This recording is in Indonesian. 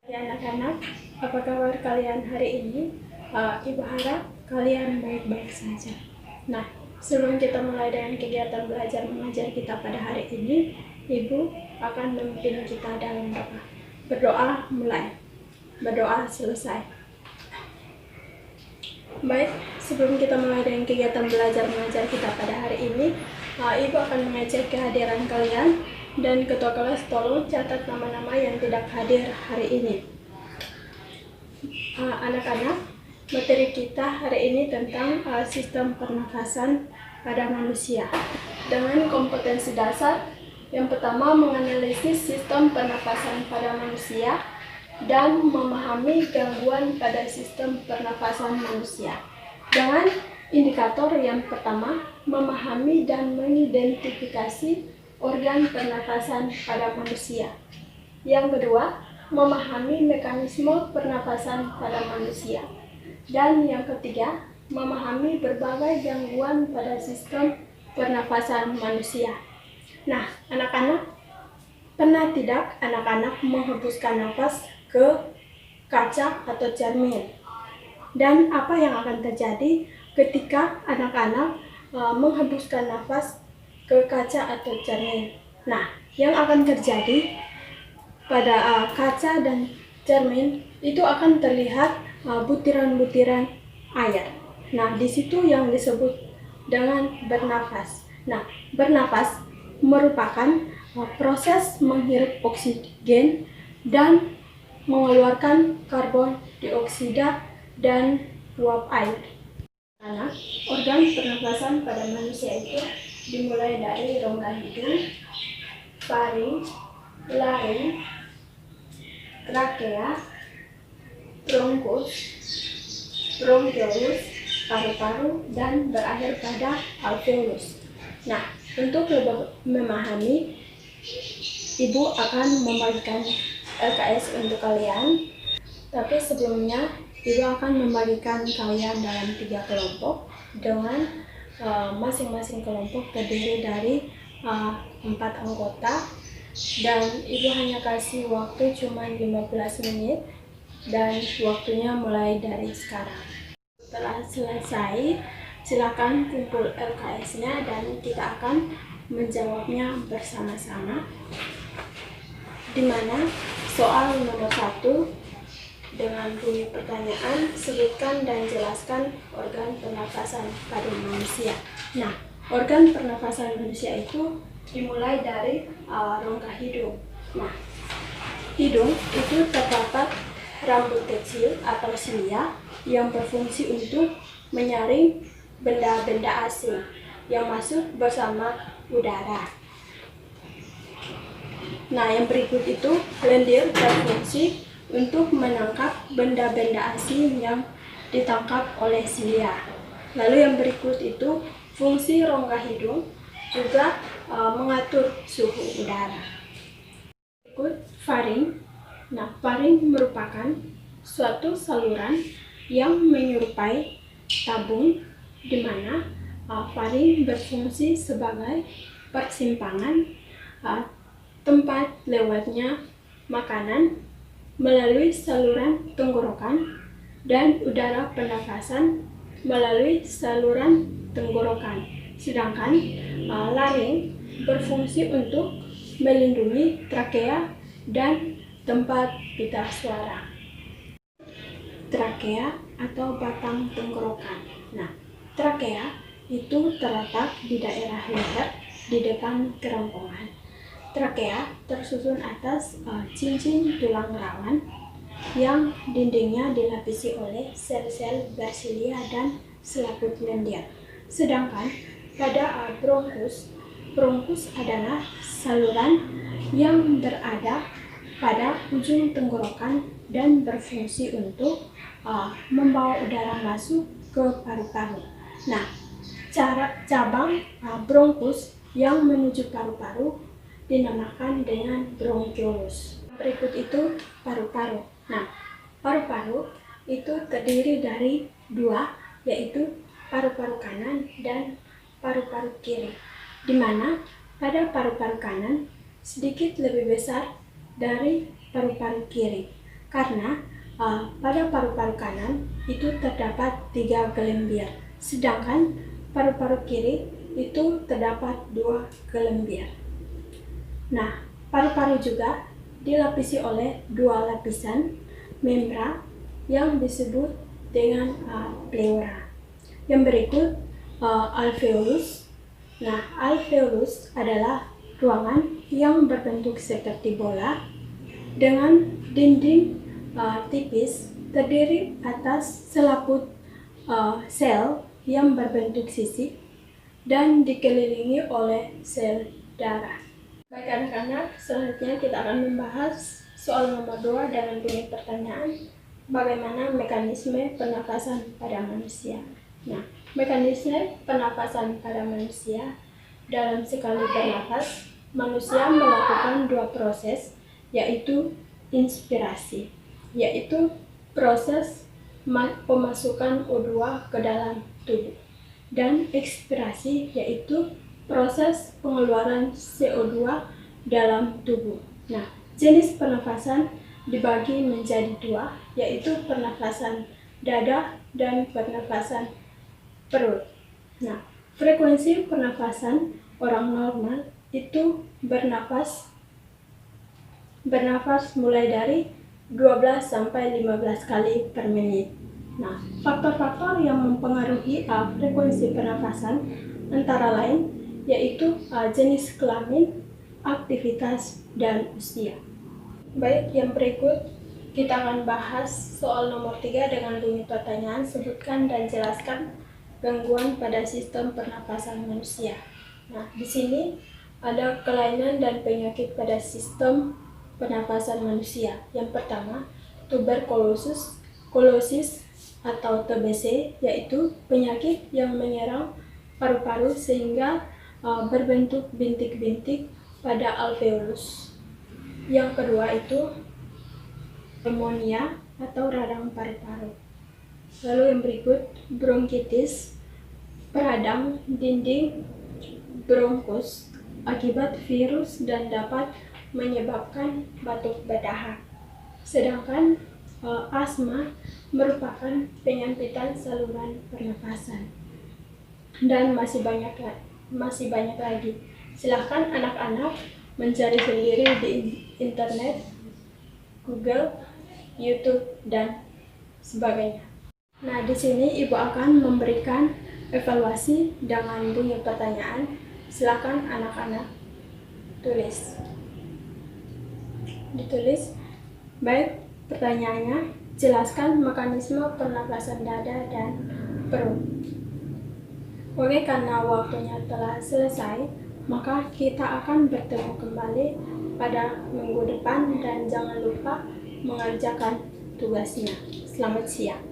Ya anak-anak, apa kabar kalian hari ini? Ibu harap kalian baik-baik saja. Nah, sebelum kita mulai dengan kegiatan belajar mengajar kita pada hari ini, Ibu akan memimpin kita dalam doa. Berdoa mulai, berdoa selesai. Baik, sebelum kita mulai dengan kegiatan belajar mengajar kita pada hari ini, Ibu akan mengecek kehadiran kalian, dan ketua kelas tolong catat nama-nama yang tidak hadir hari ini. Anak-anak, materi kita hari ini tentang sistem pernafasan pada manusia. Dengan kompetensi dasar, yang pertama menganalisis sistem pernafasan pada manusia dan memahami gangguan pada sistem pernafasan manusia. Dengan indikator yang pertama, memahami dan mengidentifikasi organ pernafasan pada manusia. Yang kedua, memahami mekanisme pernafasan pada manusia. Dan yang ketiga, memahami berbagai gangguan pada sistem pernafasan manusia. Nah, anak-anak, pernah tidak anak-anak menghembuskan nafas ke kaca atau cermin? Dan apa yang akan terjadi ketika anak-anak menghembuskan nafas ke kaca atau cermin? Nah, yang akan terjadi pada kaca dan cermin itu akan terlihat butiran-butiran air. Nah, di situ yang disebut dengan bernafas. Nah, bernafas merupakan proses menghirup oksigen dan mengeluarkan karbon dioksida dan uap air. Karena organ pernafasan pada manusia itu dimulai dari rongga hidung, faring, laring, trakea, bronkus, bronkiolus, paru-paru, dan berakhir pada alveolus. Nah, untuk lebih memahami, Ibu akan membagikan LKS untuk kalian. Tapi sebelumnya, Ibu akan membagikan kalian dalam 3 kelompok dengan masing-masing kelompok terdiri dari 4 anggota. Dan Ibu hanya kasih waktu cuma 15 menit dan waktunya mulai dari sekarang. Setelah selesai, silakan kumpul LKS-nya dan kita akan menjawabnya bersama-sama. Di mana soal nomor 1 dengan bunyi pertanyaan, sebutkan dan jelaskan organ pernafasan pada manusia. Nah, organ pernafasan manusia itu dimulai dari rongga hidung. Nah, hidung itu terdapat rambut kecil atau silia yang berfungsi untuk menyaring benda-benda asing yang masuk bersama udara. Nah, yang berikut itu lendir berfungsi untuk menangkap benda-benda asing yang ditangkap oleh silia. Lalu yang berikut itu fungsi rongga hidung juga mengatur suhu udara. Berikut faring. Nah, faring merupakan suatu saluran yang menyerupai tabung di mana faring berfungsi sebagai persimpangan tempat lewatnya makanan melalui saluran tenggorokan dan udara pernafasan melalui saluran tenggorokan. Sedangkan laring berfungsi untuk melindungi trakea dan tempat pita suara. Trakea atau batang tenggorokan. Nah, trakea itu terletak di daerah leher di depan kerongkongan. Trakea tersusun atas cincin tulang rawan yang dindingnya dilapisi oleh sel-sel bersilia dan selaput lendir. Sedangkan pada bronkus adalah saluran yang berada pada ujung tenggorokan dan berfungsi untuk membawa udara masuk ke paru-paru. Nah, cabang bronkus yang menuju paru-paru dinamakan dengan bronkiolus. Berikut itu paru-paru. Nah, paru-paru itu terdiri dari 2, yaitu paru-paru kanan dan paru-paru kiri, di mana pada paru-paru kanan sedikit lebih besar dari paru-paru kiri. karena pada paru-paru kanan itu terdapat 3 gelembiar, sedangkan paru-paru kiri itu terdapat 2 gelembiar. Nah, paru-paru juga dilapisi oleh 2 lapisan membran yang disebut dengan pleura. Yang berikut alveolus. Nah, alveolus adalah ruangan yang berbentuk seperti bola dengan dinding tipis terdiri atas selaput sel yang berbentuk sisik dan dikelilingi oleh sel darah. Baik anak-anak, selanjutnya kita akan membahas soal nomor 2 dengan bunyi pertanyaan, bagaimana mekanisme pernafasan pada manusia. Nah, mekanisme pernafasan pada manusia, dalam sekali bernafas, manusia melakukan 2 proses, yaitu inspirasi, yaitu proses pemasukan O2 ke dalam tubuh, dan ekspirasi, yaitu proses pengeluaran CO2 dalam tubuh. Nah, jenis pernafasan dibagi menjadi 2, yaitu pernafasan dada dan pernafasan perut. Nah, frekuensi pernafasan orang normal itu bernafas mulai dari 12 sampai 15 kali per menit. Nah, faktor-faktor yang mempengaruhi frekuensi pernafasan antara lain yaitu jenis kelamin, aktivitas, dan usia. Baik, yang berikut kita akan bahas soal nomor 3 dengan bunyi pertanyaan, sebutkan dan jelaskan gangguan pada sistem pernapasan manusia. Nah, di sini ada kelainan dan penyakit pada sistem pernapasan manusia. Yang pertama, tuberkulosis atau TBC, yaitu penyakit yang menyerang paru-paru sehingga berbentuk bintik-bintik pada alveolus. Yang kedua itu pneumonia atau radang paru-paru. Lalu yang berikut bronkitis, peradang dinding bronkus akibat virus dan dapat menyebabkan batuk berdahak. Sedangkan asma merupakan penyempitan saluran pernafasan. Dan masih banyak lagi. Silahkan anak-anak mencari sendiri di internet, Google, YouTube, dan sebagainya. Nah, di sini Ibu akan memberikan evaluasi dengan bunyi pertanyaan. Silahkan anak-anak ditulis. Baik, pertanyaannya, jelaskan mekanisme pernapasan dada dan perut. Oke, karena waktunya telah selesai, maka kita akan bertemu kembali pada minggu depan dan jangan lupa mengerjakan tugasnya. Selamat siang.